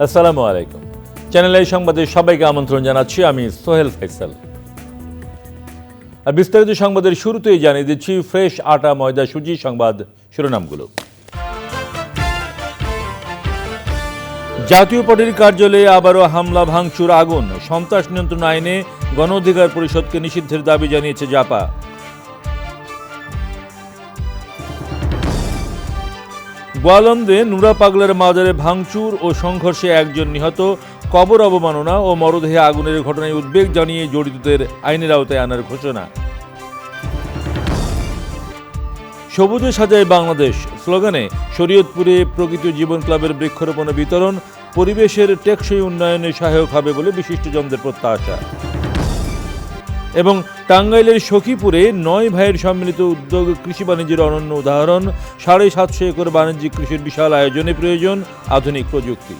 আসসালামু আলাইকুম। Channel I সংবাদে সবাইকে আমন্ত্রণ জানাচ্ছি, আমি সোহেল ফেসল। আর বিস্তারিত সংবাদের শুরুতেই জানিয়ে দিচ্ছি ফ্রেশ আটা ময়দা সুজি সংবাদ শিরোনামগুলো। জাতীয় পার্টির কার্যালয়ে আবারও হামলা ভাঙচুর আগুন, সন্ত্রাস নিয়ন্ত্রণ আইনে গণ অধিকার পরিষদকে নিষিদ্ধের দাবি জানিয়েছে জাপা। গোয়ালন্দে নুরা পাগলার মাজারে ভাঙচুর ও সংঘর্ষে একজন নিহত, কবর অবমাননা ও মরদেহে আগুনের ঘটনায় উদ্বেগ জানিয়ে জড়িতদের আইনের আওতায় আনার ঘোষণা। সবুজে সাজায় বাংলাদেশ স্লোগানে শরীয়তপুরে প্রকৃতি জীবন ক্লাবের বৃক্ষরোপণ বিতরণ, পরিবেশের টেকসই উন্নয়নে সহায়ক হবে বলে বিশিষ্টজনদের প্রত্যাশা। এবং টাঙ্গাইলের সখীপুরে 9 ভাইয়ের সম্মিলিত উদ্যোগ কৃষি বাণিজ্যের অনন্য উদাহরণ, 750 একর বাণিজ্যিক কৃষির বিশাল আয়োজনে প্রয়োজন আধুনিক প্রযুক্তি।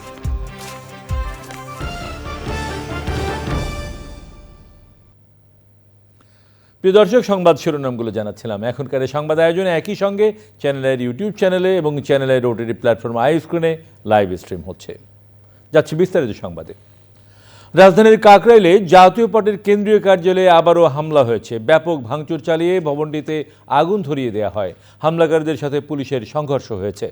প্রিয় দর্শক, সংবাদ শিরোনামগুলো জানাচ্ছিলাম। এখনকার সংবাদ আয়োজনে একই সঙ্গে চ্যানেলের ইউটিউব চ্যানেলে এবং চ্যানেলের ওটিটি প্ল্যাটফর্ম আই স্ক্রিনে লাইভ স্ট্রিম হচ্ছে। যাচ্ছে বিস্তারিত সংবাদে। রাজধানীর কাকরাইলে জাতীয় পার্টির কেন্দ্রীয় কার্যালয়ে আবারও হামলা হয়েছে। ব্যাপক ভাঙচুর চালিয়ে ভবনটিতে আগুন ধরিয়ে দেওয়া হয়। হামলাকারীদের সাথে পুলিশের সংঘর্ষ হয়েছে।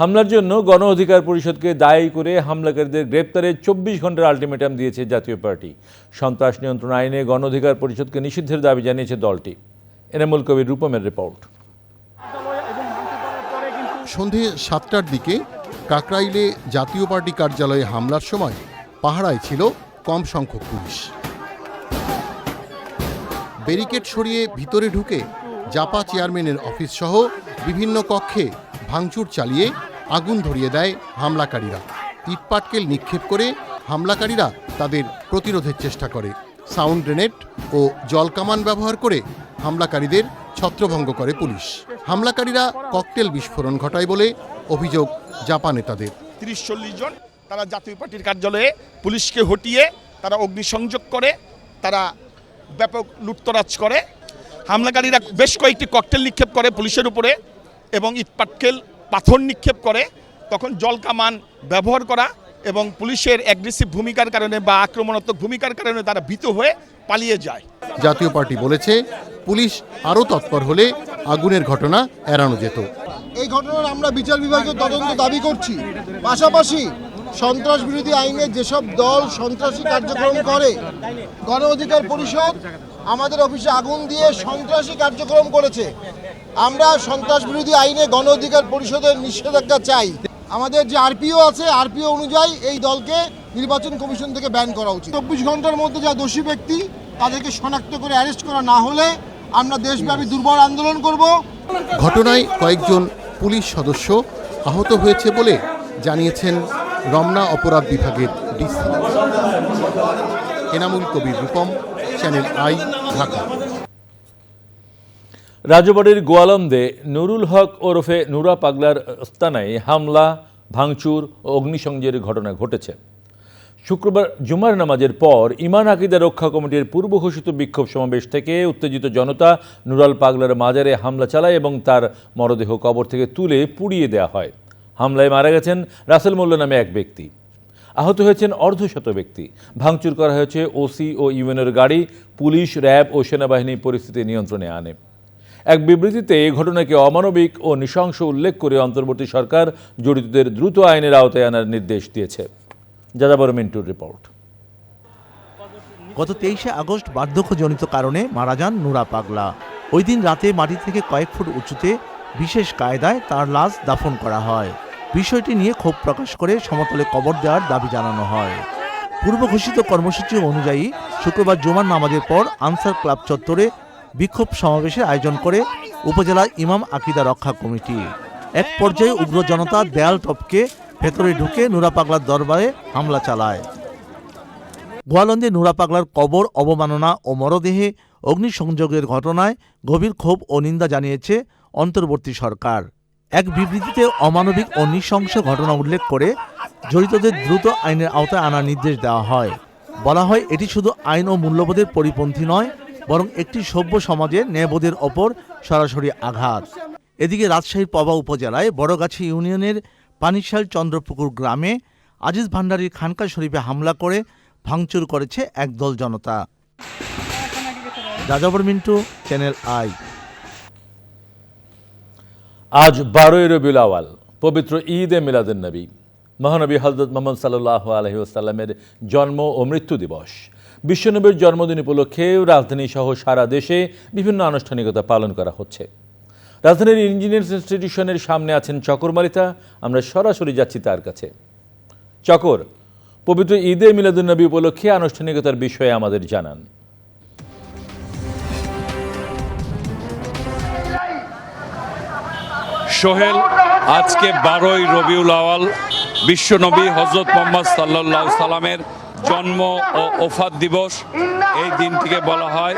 হামলার জন্য গণ অধিকার পরিষদকে দায়ী করে হামলাকারীদের গ্রেপ্তারে 24 ঘন্টার আলটিমেটাম দিয়েছে জাতীয় পার্টি। সন্ত্রাস নিয়ন্ত্রণ আইনে গণ অধিকার পরিষদকে নিষিদ্ধের দাবি জানিয়েছে দলটি। এনামুল কবির রূপমের রিপোর্ট। সন্ধে 7টার দিকে কাকরাইলে জাতীয় পার্টি কার্যালয়ে হামলার সময় পাহারায় ছিল কম সংখ্যক পুলিশ। ব্যারিকেড সরিয়ে ভিতরে ঢুকে জাপা চেয়ারম্যানের অফিস সহ বিভিন্ন কক্ষে ভাঙচুর চালিয়ে আগুন ধরিয়ে দেয় হামলাকারীরা। ইটপাটকেল নিক্ষেপ করে হামলাকারীরা তাদের প্রতিরোধের চেষ্টা করে। সাউন্ড গ্রেনেড ও জলকামান ব্যবহার করে হামলাকারীদের ছত্রভঙ্গ করে পুলিশ। হামলাকারীরা ককটেল বিস্ফোরণ ঘটায় বলে অভিযোগ জাপা নেতাদের। 30-40 জন তারা জাতীয় পার্টির কার্যালয়ে পুলিশকে হটিয়ে তারা অগ্নিসংযোগ করে, তারা ব্যাপক লুটতরাজ করে। হামলাকারীরা বেশ কয়েকটি ককটেল নিক্ষেপ করে পুলিশের উপরে এবং ইটপাটকেল পাথর নিক্ষেপ করে। তখন জল কামান ব্যবহার করা এবং পুলিশের অ্যাগ্রেসিভ ভূমিকার কারণে বা আক্রমণাত্মক ভূমিকার কারণে তারা ভীত হয়ে পালিয়ে যায়। জাতীয় পার্টি বলেছে পুলিশ আরও তৎপর হলে আগুনের ঘটনা এড়ানো যেত। এই ঘটনার আমরা বিচার বিভাগীয় তদন্ত দাবি করছি। পাশাপাশি সন্ত্রাস বিরোধী আইনে যেসব দল সন্ত্রাসী কার্যক্রম করে, গণ অধিকার পরিষদ আমাদের অফিসে আগুন দিয়ে সন্ত্রাসী কার্যক্রম করেছে। আমরা সন্ত্রাস বিরোধী আইনে গণ অধিকার পরিষদের নিষেধাজ্ঞা চাই। আমাদের যে আরপিও আছে, আরপিও অনুযায়ী এই দলকে নির্বাচন কমিশন থেকে ব্যান করা উচিত। 24 ঘন্টার মধ্যে যা দোষী ব্যক্তি তাদেরকে শনাক্ত করে অ্যারেস্ট করা না হলে আমরা দেশব্যাপী দুর্বল আন্দোলন করব। ঘটনায় কয়েকজন পুলিশ সদস্য আহত হয়েছে বলে জানিয়েছেন রমনা অপরাধ বিভাগের DC. Enamul Kabir Rupam, Channel i, Dhaka. রাজবাড়ীর গোয়ালন্দে নুরুল হক ওরফে নুরা পাগলার স্থানায় হামলা, ভাঙচুর ও অগ্নিসংযোগের ঘটনা ঘটেছে। শুক্রবার জুমার নামাজের পর ইমান আকিদা রক্ষা কমিটির পূর্ব ঘোষিত বিক্ষোভ সমাবেশ থেকে উত্তেজিত জনতা নুরাল পাগলার মাজারে হামলা চালায় এবং তার মরদেহ কবর থেকে তুলে পুড়িয়ে দেওয়া হয়। হামলায় মারা গেছেন রাসেল মোল্লা নামে এক ব্যক্তি, আহত হয়েছেন অর্ধশত ব্যক্তি। ভাঙচুর করা হয়েছে ওসি ও ইউএনের গাড়ি। পুলিশ, র্যাব ও সেনাবাহিনী পরিস্থিতি নিয়ন্ত্রণে আনে। এক বিবৃতিতে এই ঘটনাকে অমানবিক ও নৃশংস উল্লেখ করে অন্তর্বর্তী সরকার জড়িতদের দ্রুত আইনের আওতায় আনার নির্দেশ দিয়েছে। যাযাবর মিন্টুর রিপোর্ট। গত 23 আগস্ট বার্ধক্যজনিত কারণে মারা যান নুরা পাগলা। ওই দিন রাতে মাটি থেকে কয়েক ফুট উঁচুতে বিশেষ কায়দায় তার লাশ দাফন করা হয়। বিষয়টি নিয়ে ক্ষোভ প্রকাশ করে সমতলে কবর দেওয়ার দাবি জানানো হয়। পূর্ব ঘোষিত কর্মসূচি অনুযায়ী শুক্রবার জুমার নামাজের পর আনসার ক্লাব চত্বরে বিক্ষোভ সমাবেশের আয়োজন করে উপজেলা ইমাম আকিদা রক্ষা কমিটি। এক পর্যায়ে উগ্র জনতা দেয়াল টপকে ভেতরে ঢুকে নুরা পাগলার দরবারে হামলা চালায়। গোয়ালন্দে নুরা পাগলার কবর, অবমাননা ও মরদেহে অগ্নিসংযোগের ঘটনায় গভীর ক্ষোভ ও নিন্দা জানিয়েছে অন্তর্বর্তী সরকার। এক বিবৃতিতে অমানবিক ও নৃশংস ঘটনা উল্লেখ করে জড়িতদের দ্রুত আইনের আওতায় আনার নির্দেশ দেওয়া হয়। বলা হয়, এটি শুধু আইন ও মূল্যবোধের পরিপন্থী নয়, বরং একটি সভ্য সমাজের ন্যায়বোধের ওপর সরাসরি আঘাত। এদিকে রাজশাহীর পবা উপজেলায় বড়গাছি ইউনিয়নের পানিশাল চন্দ্রপুকুর গ্রামে আজিজ ভান্ডারীর খানকা শরীফে হামলা করে ভাঙচুর করেছে একদল জনতা। যাযাবর মিন্টু, চ্যানেল আই। আজ 12ই রবিউল আওয়াল, পবিত্র ঈদে মিলাদুন্নবী। মহানবী হযরত মুহাম্মদ সাল্লাল্লাহু আলাইহি ওয়াসাল্লামের জন্ম ও মৃত্যু দিবস। বিশ্বনবীর জন্মদিন উপলক্ষে রাজধানী সহ সারা দেশে বিভিন্ন আনুষ্ঠানিকতা পালন করা হচ্ছে। রাজধানীর ইঞ্জিনিয়ার্স ইনস্টিটিউশনের সামনে আছেন চকর মালিতা। আমরা সরাসরি যাচ্ছি তার কাছে। চকর, পবিত্র ঈদে মিলাদুন্নবী উপলক্ষে আনুষ্ঠানিকতার বিষয়ে আমাদের জানান। সোহেল, আজকে 12ই রবিউল আওয়াল, বিশ্বনবী হযরত মুহাম্মদ সাল্লাল্লাহু সাল্লামের জন্ম ও ওফাত দিবস। এই দিনটিকে বলা হয়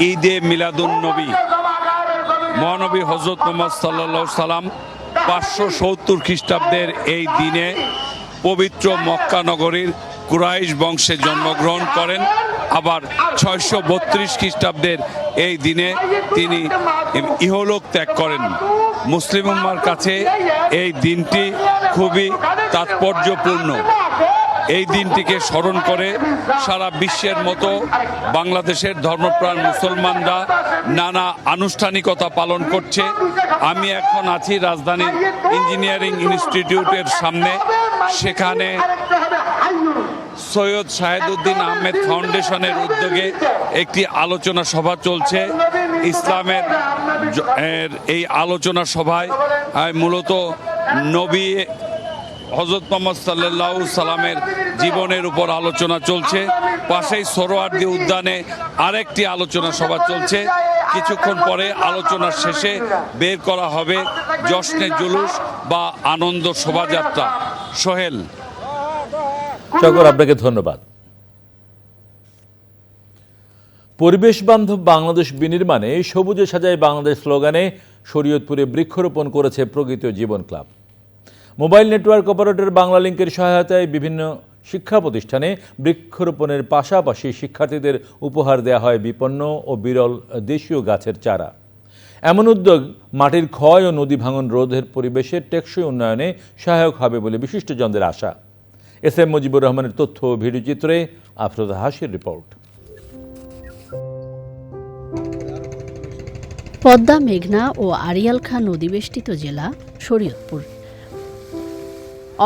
ঈদে মিলাদুন নবী। মহানবী হযরত মুহাম্মদ সাল্লাল্লাহু সাল্লাম 570 খ্রিস্টাব্দের এই দিনে পবিত্র মক্কা নগরীর কুরাইশ বংশে জন্মগ্রহণ করেন। আবার 632 খ্রিস্টাব্দের এই দিনে তিনি ইহলোক ত্যাগ করেন। মুসলিম উম্মার কাছে এই দিনটি খুবই তাৎপর্যপূর্ণ। এই দিনটিকে স্মরণ করে সারা বিশ্বের মতো বাংলাদেশের ধর্মপ্রাণ মুসলমানরা নানা আনুষ্ঠানিকতা পালন করছে। আমি এখন আছি রাজধানীর ইঞ্জিনিয়ারিং ইনস্টিটিউটের সামনে। সেখানে সৈয়দ শাহেদুদ্দিন আহমেদ ফাউন্ডেশনের উদ্যোগে একটি আলোচনা সভা চলছে। ইসলামের এই আলোচনা সভায় মূলত নবী হযরত মুহাম্মদ সাল্লাল্লাহু সাল্লামের জীবনের উপর আলোচনা চলছে। পাশেই সোহরাওয়ার্দী উদ্যানে আরেকটি আলোচনা সভা চলছে। কিছুক্ষণ পরে আলোচনার শেষে বের করা হবে জশ্নে জুলুস বা আনন্দ শোভাযাত্রা। সোহেল। চকর, আপনাকে ধন্যবাদ। পরিবেশ বান্ধব বাংলাদেশ বিনির্মাণে সবুজে সাজায় বাংলাদেশ স্লোগানে শরীয়তপুরে বৃক্ষরোপণ করেছে প্রকৃতি ও জীবন ক্লাব। মোবাইল নেটওয়ার্ক অপারেটর বাংলা লিংকের সহায়তায় বিভিন্ন শিক্ষা প্রতিষ্ঠানে বৃক্ষরোপণের পাশাপাশি শিক্ষার্থীদের উপহার দেওয়া হয় বিপন্ন ও বিরল দেশীয় গাছের চারা। এমন উদ্যোগ মাটির ক্ষয় ও নদী ভাঙন রোধের পরিবেশের টেকসই উন্নয়নে সহায়ক হবে বলে বিশিষ্টজনদের আশা। এস.এম. মুজিবুর রহমানের তথ্য ও ভিডিওচিত্রে আফরোজা হাসির রিপোর্ট। পদ্মা, মেঘনা ও আড়িয়াল খাঁ নদীবেষ্টিত জেলা শরীয়তপুর।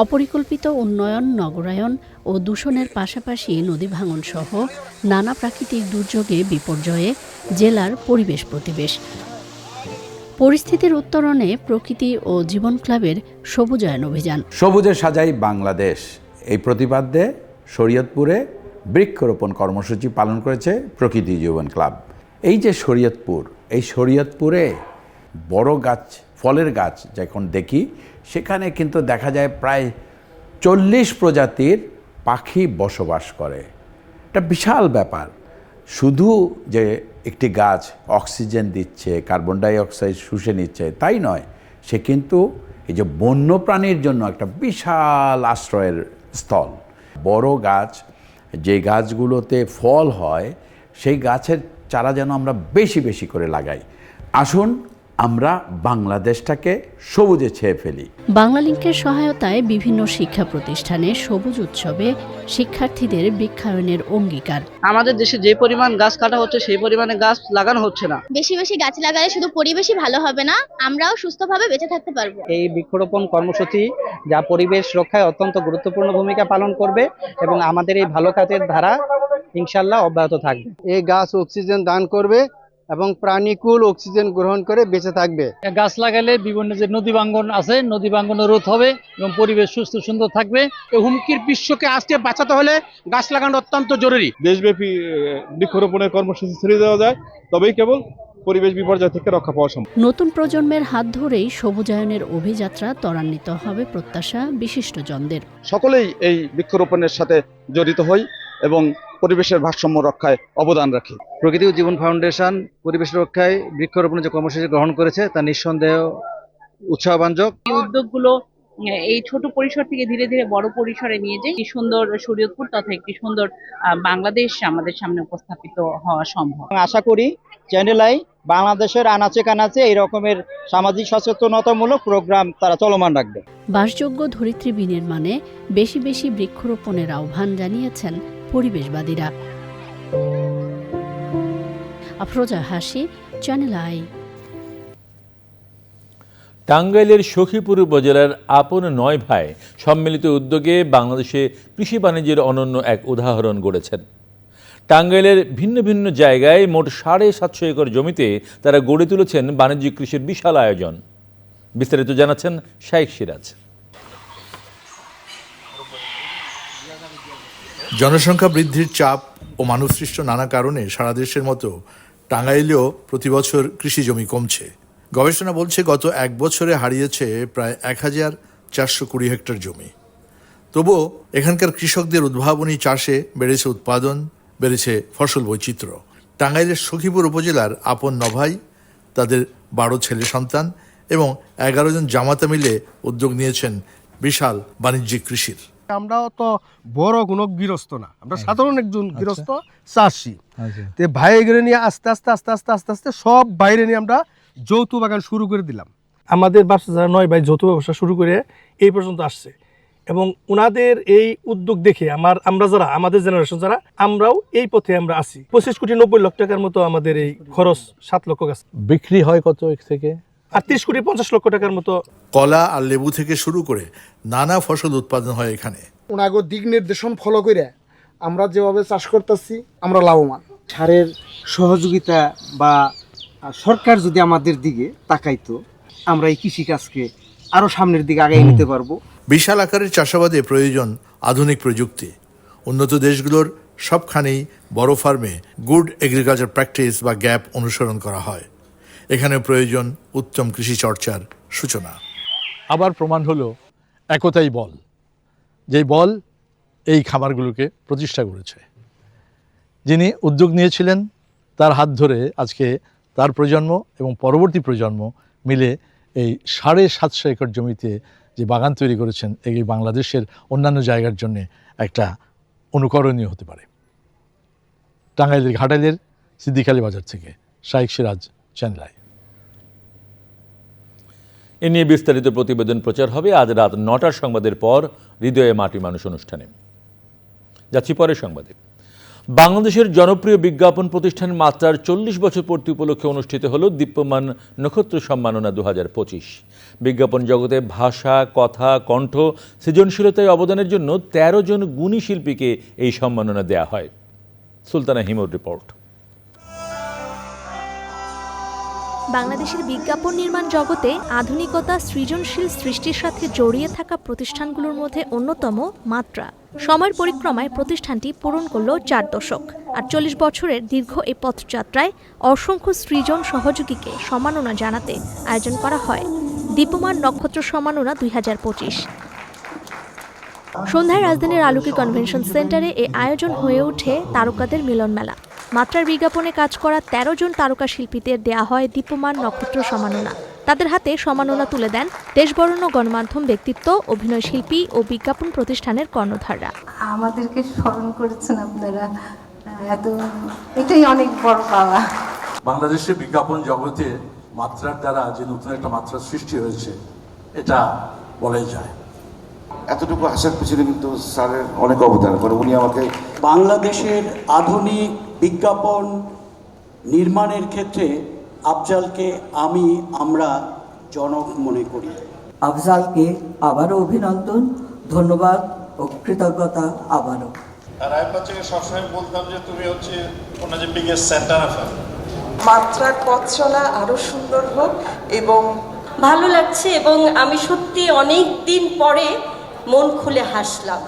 অপরিকল্পিত উন্নয়ন, নগরায়ন ও দূষণের পাশাপাশি নদী ভাঙন সহ নানা প্রাকৃতিক দুর্যোগে বিপর্যয়ে জেলার পরিবেশ প্রতিবেশ। পরিস্থিতির উত্তরণে প্রকৃতি ও জীবন ক্লাবের সবুজায়ন অভিযান। সবুজে সাজাই বাংলাদেশ এই প্রতিপাদ্যে শরীয়তপুরে বৃক্ষরোপণ কর্মসূচি পালন করেছে প্রকৃতি জীবন ক্লাব। এই যে শরীয়তপুর, এই শরীয়তপুরে বড় গাছ, ফলের গাছ যখন দেখি, সেখানে কিন্তু দেখা যায় প্রায় 40 প্রজাতির পাখি বসবাস করে। এটা বিশাল ব্যাপার। শুধু যে একটি গাছ অক্সিজেন দিচ্ছে, কার্বন ডাই অক্সাইড শুষে নিচ্ছে তাই নয়, সে কিন্তু এই যে বন্যপ্রাণীর জন্য একটা বিশাল আশ্রয়ের স্থল। বড় গাছ, যে গাছগুলোতে ফল হয়, সেই গাছের চারা যেন আমরা বেশি বেশি করে লাগাই। আসুন আমরা বাংলাদেশটাকে সবুজে ছেয়ে ফেলি। বাংলা লিংকের সহায়তায় বিভিন্ন শিক্ষা প্রতিষ্ঠানে সবুজ উৎসবে শিক্ষার্থীদের বৃক্ষায়নের অঙ্গীকার। আমাদের দেশে যে পরিমাণ গাছ কাটা হচ্ছে সেই পরিমাণে গাছ লাগানো হচ্ছে না। বেশি বেশি গাছ লাগালে শুধু পরিবেশই ভালো হবে না, আমরাও সুস্থভাবে বেঁচে থাকতে পারবো। এই বৃক্ষরোপণ কর্মসূচি যা পরিবেশ রক্ষায় অত্যন্ত গুরুত্বপূর্ণ ভূমিকা পালন করবে এবং আমাদের এই ভালো কাজের ধারা ইনশাআল্লাহ অব্যাহত থাকবে। এই গাছ অক্সিজেন দান করবে এবং প্রাণীকুল অক্সিজেন গ্রহণ করে বেঁচে থাকবে। গাছ লাগালে বিভিন্ন যে নদী ভাঙ্গন আছে, নদী ভাঙ্গন রোধ হবে এবং পরিবেশ সুস্থ সুন্দর থাকবে। এই হুমকির বিশ্বকে আজকে বাঁচাতে হলে গাছ লাগানো অত্যন্ত জরুরি। দেশব্যাপী বৃক্ষরোপণের কর্মসূচি ছেড়ে দেওয়া যায়, তবেই কেবল পরিবেশ বিপর্যয় থেকে রক্ষা পাওয়া সম্ভব। নতুন প্রজন্মের হাত ধরেই সবুজায়নের অভিযাত্রা ত্বরান্বিত হবে প্রত্যাশা বিশিষ্টজনদের। সকলেই এই বৃক্ষরোপণের সাথে জড়িত হই এবং পরিবেশের ভারসাম্য রক্ষায় অবদান রাখি। প্রকৃতি ও জীবন ফাউন্ডেশন পরিবেশ রক্ষায় বৃক্ষরোপণের যে কর্মসূচি গ্রহণ করেছে তা নিঃসন্দেহ উৎসাহবাঞ্জক। এই উদ্যোগগুলো এই ছোট পরিসর থেকে ধীরে ধীরে বড় পরিসরে নিয়ে যায়, একটি সুন্দর শরীয়তপুর তথা একটি সুন্দর বাংলাদেশ আমাদের সামনে উপস্থাপিত হওয়া সম্ভব। আশা করি চ্যানেল আই বাংলাদেশের আনাচে কানাচে এই রকমের সামাজিক সচেতনতামূলক প্রোগ্রাম তারা চলমান রাখবে। বাসযোগ্য ধরিত্রী বিনির্মাণে বেশি বেশি বৃক্ষরোপণের আহ্বান জানিয়েছেন পরিবেশবাদীরা। আফরোজা হাসি, চ্যানেল আই। টাঙ্গাইলের সখীপুর উপজেলার আপন ৯ ভাই সম্মিলিত উদ্যোগে বাংলাদেশে কৃষি বাণিজ্যের অনন্য এক উদাহরণ গড়েছেন। টাঙ্গাইলের ভিন্ন ভিন্ন জায়গায় মোট ৭৫০ একর জমিতে তারা গড়ে তুলেছেন বাণিজ্যিক কৃষির বিশাল আয়োজন। বিস্তারিত জানাচ্ছেন শাইখ সিরাজ। জনসংখ্যা বৃদ্ধির চাপ ও মানবসৃষ্ট নানা কারণে সারা দেশের মতো টাঙ্গাইলেও প্রতি বছর কৃষি জমি কমছে। গবেষণা বলছে গত ১ বছরে হারিয়েছে প্রায় ১,৪২০ হেক্টর জমি। তবুও এখানকার কৃষকদের উদ্ভাবনী চাষে বেড়েছে উৎপাদন, বেড়েছে ফসল বৈচিত্র্য। টাঙ্গাইলের সখীপুর উপজেলার আপন ৯ ভাই, তাদের ১২ ছেলে সন্তান এবং ১১ জন জামাতা মিলে উদ্যোগ নিয়েছেন বিশাল বাণিজ্যিক কৃষির। আমরাও তো বড় কোনো গৃহস্থ না, আমরা সাধারণ একজন গৃহস্থ চাষি। তো ভাই এগুলো নিয়ে আস্তে আস্তে আস্তে আস্তে আস্তে আস্তে সব বাইরে নিয়ে আমরা যৌথ বাগান শুরু করে দিলাম। আমাদের ব্যবসা যারা ৯ ভাই যৌথ ব্যবসা শুরু করে এই পর্যন্ত আসছে এবং ওনাদের এই উদ্যোগ দেখে আমরা যারা আমাদের জেনারেশন যারা আমরাও এই পথে আমরা আসি। ২৫,৯০,০০,০০০ টাকার মতো আমাদের এই খরচ, ৭ লক্ষ গাছ বিক্রি হয় কত থেকে, আর ৩০,৫০,০০,০০০ টাকার মতো। কলা আর লেবু থেকে শুরু করে নানা ফসল উৎপাদন হয় এখানে। ওনাগো দিক নির্দেশন ফলো করে আমরা যেভাবে চাষ করতেছি আমরা লাভবান। সারের সহযোগিতা বা সরকার যদি আমাদের দিকে তাকাইতো, আমরা এই কৃষিকাজকে আরো সামনের দিকে আগায় নিতে পারবো। বিশাল আকারের চাষাবাদে প্রয়োজন আধুনিক প্রযুক্তি। উন্নত দেশগুলোর সবখানেই বড় ফার্মে গুড এগ্রিকালচার প্র্যাকটিস বা গ্যাপ অনুসরণ করা হয়। এখানে প্রয়োজন উত্তম কৃষি চর্চার সূচনা। আবার প্রমাণ হলো একতাই বল, যেই বল এই খামারগুলোকে প্রতিষ্ঠা করেছে। যিনি উদ্যোগ নিয়েছিলেন তার হাত ধরে আজকে তার প্রজন্ম এবং পরবর্তী প্রজন্ম মিলে এই ৭৫০ একর জমিতে যে বাগান তৈরি করেছেন, এই বাংলাদেশের অন্যান্য জায়গার জন্য একটা অনুকরণীয় হতে পারে। টাঙ্গাইলের ঘাটাইলের সিদ্দিক আলী বাজার থেকে শাইখ সিরাজ, চ্যানেল আই। এ নিয়ে বিস্তারিত প্রতিবেদন প্রচার হবে আজ রাত ৯টার সংবাদের পর হৃদয়ে মাটি মানুষ অনুষ্ঠানে। যাচ্ছি পরের সংবাদে। বাংলাদেশের জনপ্রিয় বিজ্ঞাপন প্রতিষ্ঠান মাত্রার ৪০ বছর পূর্তি উপলক্ষে অনুষ্ঠিত হল দীপ্যমান নক্ষত্র সম্মাননা ২০২৫। বিজ্ঞাপন জগতে ভাষা, কথা, কণ্ঠ, সৃজনশীলতায় অবদানের জন্য ১৩ জন গুণী শিল্পীকে এই সম্মাননা দেয়া হয়। সুলতানা হিমুর রিপোর্ট। বাংলাদেশের বিজ্ঞাপন নির্মাণ জগতে আধুনিকতা, সৃজনশীল সৃষ্টির সাথে জড়িয়ে থাকা প্রতিষ্ঠানগুলোর মধ্যে অন্যতম মাত্রা। সময়ের পরিক্রমায় প্রতিষ্ঠানটি পূরণ করল ৪ দশক। ৪৮ বছরের দীর্ঘ এই পথযাত্রায় অসংখ্য সৃজন সহযোগীকে সম্মাননা জানাতে আয়োজন করা হয় দীপ্যমান নক্ষত্র সম্মাননা ২০২৫। সন্ধ্যায় রাজধানীর আলোকি কনভেনশন সেন্টারে এই আয়োজন হয়ে ওঠে তারকাদের মিলন মেলা। মাত্রার বিজ্ঞাপনে কাজ করা ১৩ জন তারকা শিল্পীদের দেয়া হয় দীপ্যমান নক্ষত্র সম্মাননা। তাদের হাতে সম্মাননা তুলে দেন দেশবরেণ্য গণমাধ্যম ব্যক্তিত্ব, অভিনয় শিল্পী ও বিজ্ঞাপন প্রতিষ্ঠানের কর্ণধাররা। আমাদেরকে স্মরণ করেছেন আপনারা, এটাই অনেক বড় পাওয়া। বাংলাদেশের বিজ্ঞাপন জগতে মাত্রার দ্বারা যে নতুন একটা মাত্রা সৃষ্টি হয়েছে, এটা বলাই যায়। এতটুকু আসার পিছনে কিন্তু স্যারের অনেক অবদান করে। উনি আমাকে বাংলাদেশের আধুনিক বিজ্ঞাপন নির্মাণের ক্ষেত্রে আফজালকে আমরা জনক মনে করি। আফজালকে আবারও অভিনন্দন, ধন্যবাদ ও কৃতজ্ঞতা আবারও। রায়বাচ্চাকে সবসময় বলতাম যে তুমি হচ্ছে ওনার যে বিগেস্ট সেন্টার অফ মাত্রার পথ চলা আরো সুন্দর হোক এবং ভালো লাগছে, এবং আমি সত্যি অনেক দিন পরে মন খুলে হাসলাম।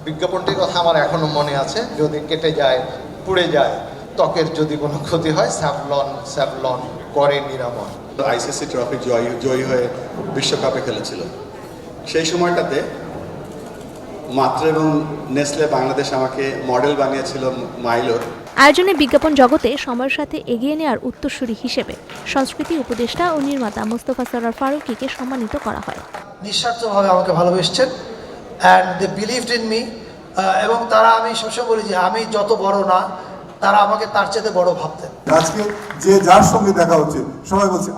বিজ্ঞাপনটির কথা আমার এখনো মনে আছে, যদি কেটে যায়, পুড়ে যায়, ত্বকের যদি কোনো ক্ষতি হয়, স্যাভলন করে নিরাময়। আইসিসি ট্রফি জয়ী হয়ে বিশ্বকাপে খেলেছিল, সেই সময়টাতে মাত্রা এবং নেসলে বাংলাদেশ আমাকে মডেল বানিয়েছিল মাইলোর। আয়োজনে বিজ্ঞাপন জগতে সময়ের সাথে এগিয়ে নেওয়ার উত্তরসূরি হিসেবে সংস্কৃতি উপদেষ্টা ও নির্মাতা মোস্তফা সরোয়ার ফারুকীকে সম্মানিত করা হয়। নিঃস্বার্থভাবে আমাকে ভালোবেসেছেন and they believed in me, এবং তারা, আমি সবসময় বলি যে আমি যত বড় না, তারা আমাকে তার চেয়ে বড় ভাবতেন। আজকে যে যার সঙ্গে দেখা হচ্ছে সবাই বলছে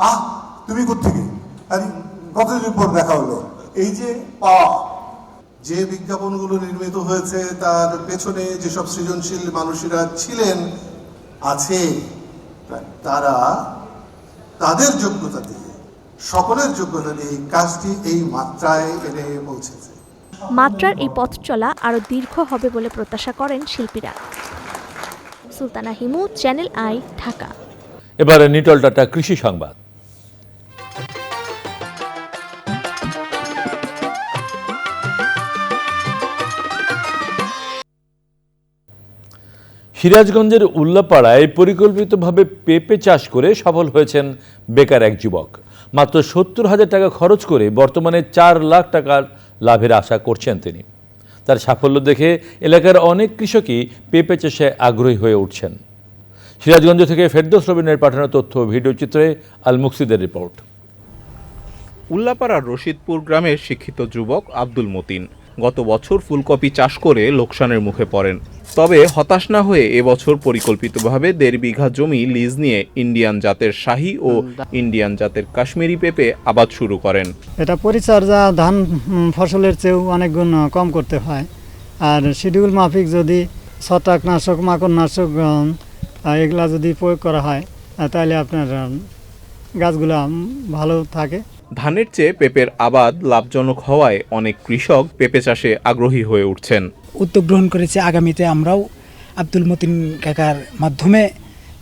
তুমি কোত্থেকে, আরে কতদিন পর দেখা হলো। এই যে পাওয়া, যে বিজ্ঞাপনগুলো নির্মিত হয়েছে তার পেছনে যেসব সৃজনশীল মানুষেরা ছিলেন আছে, তারা তাদের যোগ্যতা দিয়ে, সকলের যোগ্যতা দিয়ে এই কাজটি এই মাত্রায় এনে পৌঁছেছে। মাত্রার এই পথ চলা আরও দীর্ঘ হবে বলে প্রত্যাশা করেন শিল্পীরা। Sultana Himu, channel i, Dhaka. এবারে নিটল টাটা কৃষি সংবাদ। সিরাজগঞ্জের উল্লাপাড়ায় পরিকল্পিতভাবে পেঁপে চাষ করে সফল হয়েছেন বেকার এক যুবক। মাত্র ৭০,০০০ টাকা খরচ করে বর্তমানে ৪ লাখ টাকার লাভের আশা করছেন তিনি। তার সাফল্য দেখে এলাকার অনেক কৃষকই পেঁপে চাষে আগ্রহী হয়ে উঠছেন। সিরাজগঞ্জ থেকে ফেরদৌস রবিনের পাঠানো তথ্য ভিডিও চিত্রে আল মুকসিদের রিপোর্ট। উল্লাপাড়ার রশিদপুর গ্রামের শিক্ষিত যুবক আব্দুল মতিন গত বছর ফুলকপি চাষ করে লোকসানের মুখে পড়েন। তবে হতাশ না হয়ে এবছর পরিকল্পিতভাবে ১.৫ বিঘা জমি লিজ নিয়ে ইন্ডিয়ান জাতের শাহী ও ইন্ডিয়ান জাতের কাশ্মীরি পেঁপে আবাদ শুরু করেন। এটা পরিচর্যা ধান ফসলের চেয়েও অনেক গুণ কম করতে হয়, আর শিডিউল মাফিক যদি ছত্রাকনাশক, মাকড়নাশক এগুলা যদি প্রয়োগ করা হয় তাহলে আপনার গাছগুলো ভালো থাকে। ধানের চেয়ে পেঁপের আবাদ লাভজনক হওয়ায় অনেক কৃষক পেঁপে চাষে আগ্রহী হয়ে উঠছেন। উদ্যোগ গ্রহণ করেছে, আগামীতে আমরাও আব্দুল মতিন কাকার মাধ্যমে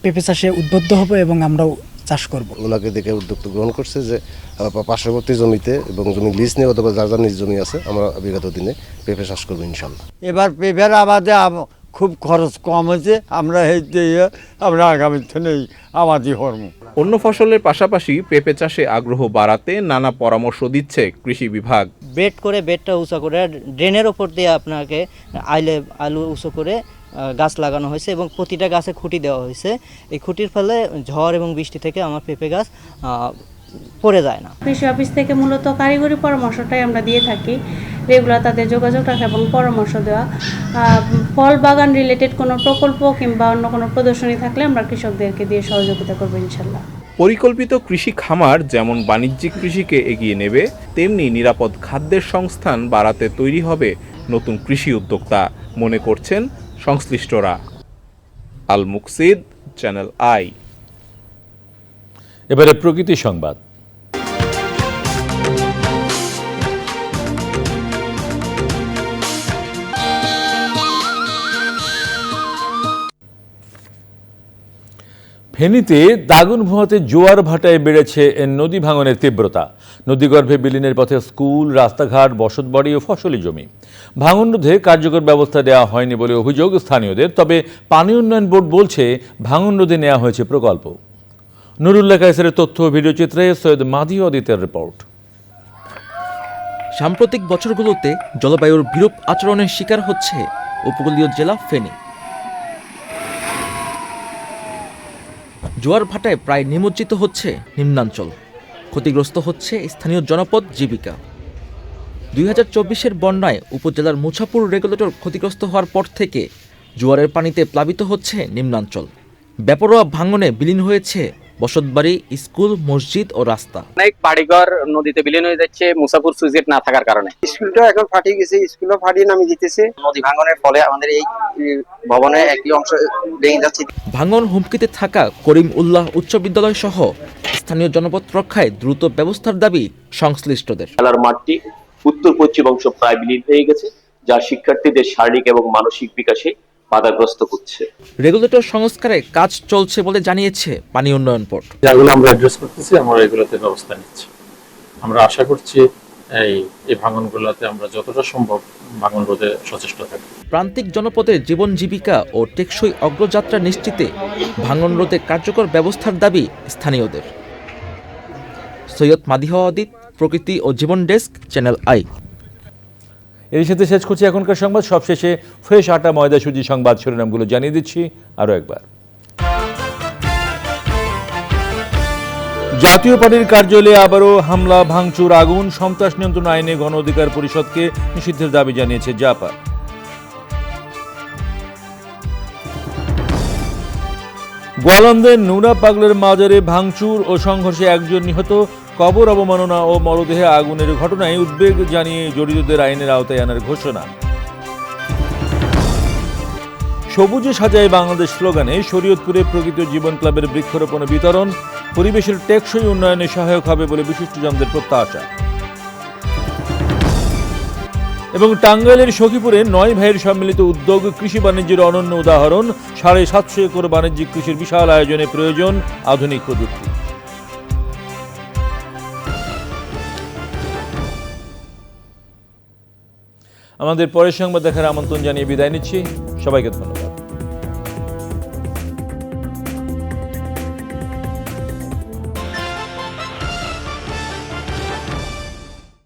পেঁপে চাষে উদ্বুদ্ধ হব এবং আমরাও চাষ করব। ওনাকে দেখে উদ্যোগ গ্রহণ করছে যে পার্শ্ববর্তী জমিতে এবং জমি লিজ নিয়ে অথবা যার যার নিজ জমি আছে আমরা বিগত দিনে পেঁপে চাষ করবো ইনশাল্লাহ। এবার পেঁপের আবাদে খুব খরচ কম হয়েছে, আমরা আগামী দিনে আবাদই করব। অন্য ফসলের পাশাপাশি পেঁপে চাষে আগ্রহ বাড়াতে নানা পরামর্শ দিচ্ছে কৃষি বিভাগ। বেড করে, বেডটা উঁচু করে, ড্রেনের ওপর দিয়ে আপনাকে আলু উঁচু করে গাছ লাগানো হয়েছে এবং প্রতিটা গাছে খুঁটি দেওয়া হয়েছে। এই খুঁটির ফলে ঝড় এবং বৃষ্টি থেকে আমার পেঁপে গাছ পড়ে যায় না। কৃষি অফিস থেকে মূলত কারিগরি পরামর্শটাই আমরা দিয়ে থাকি, রেগুলার তাদের যোগাযোগ রাখা এবং পরামর্শ দেওয়া। ফল বাগান রিলেটেড কোনো প্রকল্প কিংবা অন্য কোনো প্রদর্শনী থাকলে আমরা কৃষকদেরকে দিয়ে সহযোগিতা করবো ইনশাল্লাহ। পরিকল্পিত কৃষি খামার যেমন বাণিজ্যিক কৃষিকে এগিয়ে নেবে, তেমনি নিরাপদ খাদ্যের সংস্থান বাড়াতে তৈরি হবে নতুন কৃষি উদ্যোক্তা, মনে করছেন সংশ্লিষ্টরা। আল মুকসিদ, চ্যানেল আই। এবারে প্রকৃতি সংবাদ। ফেনীতে দাগনভূয়াতে জোয়ার ভাটায় বেড়েছে নদী ভাঙনের তীব্রতা। নদীগর্ভে বিলীনের পথে স্কুল, রাস্তাঘাট, বসতবাড়ি ও ফসলি জমি। ভাঙন রোধে কার্যকর ব্যবস্থা নেওয়া হয়নি বলে অভিযোগ স্থানীয়দের। তবে পানি উন্নয়ন বোর্ড বলছে ভাঙন রোধে নেওয়া হয়েছে প্রকল্প। নুরুল্লাহ কায়সারের তথ্য ভিডিও চিত্রে সৈয়দ মাদি অদিতের রিপোর্ট। সাম্প্রতিক বছরগুলোতে জলবায়ুর বিরূপ আচরণের শিকার হচ্ছে উপকূলীয় জেলা ফেনী। জোয়ার ভাটায় প্রায় নিমজ্জিত হচ্ছে নিম্নাঞ্চল, ক্ষতিগ্রস্ত হচ্ছে স্থানীয় জনপদ জীবিকা। 2024-এর বন্যায় উপজেলার মুছাপুর রেগুলেটর ক্ষতিগ্রস্ত হওয়ার পর থেকে জোয়ারের পানিতে প্লাবিত হচ্ছে নিম্নাঞ্চল। বেপরোয়া ভাঙনে বিলীন হয়েছে বসতবাড়ি, স্কুল, মসজিদ ও রাস্তা। অনেক বাড়িঘর নদীতে বিলীন হয়ে যাচ্ছে মুছাপুর সুইচ না থাকার কারণে। স্কুলটা এখন ফাটিয়ে গেছে, স্কুলও ফাটিয়ে নামিয়ে দিতেছে। নদী ভাঙনের ফলে আমাদের এই ভবনের একটি অংশ ভেঙে যাচ্ছে। ভাঙন হুমকিতে থাকা করিম উল্লাহ উচ্চ বিদ্যালয় সহ স্থানীয় জনপদ রক্ষায় দ্রুত ব্যবস্থার দাবি সংশ্লিষ্টদের। খেলার মাঠটি উত্তর পশ্চিম অংশ প্রায় বিলীন হয়ে গেছে, যা শিক্ষার্থীদের শারীরিক এবং মানসিক বিকাশে বাধাগ্রস্ত করছে। রেগুলেটর সংস্কারে কাজ চলছে বলে জানিয়েছে পানি উন্নয়ন বোর্ড। যেগুলো আমরা অ্যাড্রেস করতেছি, আমরা এগুলোতে ব্যবস্থা নিচ্ছি। আমরা আশা করছি এই ভাঙনগুলোতে আমরা যতটা সম্ভব ভাঙন রোধে সচেষ্ট থাকি। প্রান্তিক জনপদের জীবন জীবিকা ও টেকসই অগ্রযাত্রা নিশ্চিতে ভাঙন রোধে কার্যকর ব্যবস্থার দাবি স্থানীয়দের। সৈয়দ মাদিহা অদিত, প্রকৃতি ও জীবন ডেস্ক, চ্যানেল আই। এর সাথে শেষ করছি এখনকার সংবাদ। সবশেষে ফ্রেশ আটা ময়দা সুজি সংবাদ শিরোনামগুলো জানিয়ে দিচ্ছি আরও একবার। জাতীয় পার্টির কার্যালয়ে আবারও হামলা, ভাঙচুর, আগুন। সন্ত্রাস নিয়ন্ত্রণ আইনে গণ অধিকার পরিষদকে নিষিদ্ধের দাবি জানিয়েছে জাপা। গোয়ালন্দের নুরা পাগলের মাজারে ভাঙচুর ও সংঘর্ষে একজন নিহত। কবর অবমাননা ও মরদেহে আগুনের ঘটনায় উদ্বেগ জানিয়ে জড়িতদের আইনের আওতায় আনার ঘোষণা। সবুজে সাজায় বাংলাদেশ স্লোগানে শরীয়তপুরে প্রকৃত জীবন ক্লাবের বৃক্ষরোপণ বিতরণ। পরিবেশের টেকসই উন্নয়নে সহায়ক হবে বলে বিশিষ্টজনদের প্রত্যাশা। এবং টাঙ্গাইলের সখীপুরে 9 ভাইয়ের সম্মিলিত উদ্যোগ, কৃষি বাণিজ্যের অনন্য উদাহরণ। 750 একর বাণিজ্যিক কৃষির বিশাল আয়োজনে প্রয়োজন আধুনিক প্রযুক্তি। আমাদের পরের সংবাদ দেখার আমন্ত্রণ জানিয়ে বিদায় নিচ্ছি। সবাইকে ধন্যবাদ।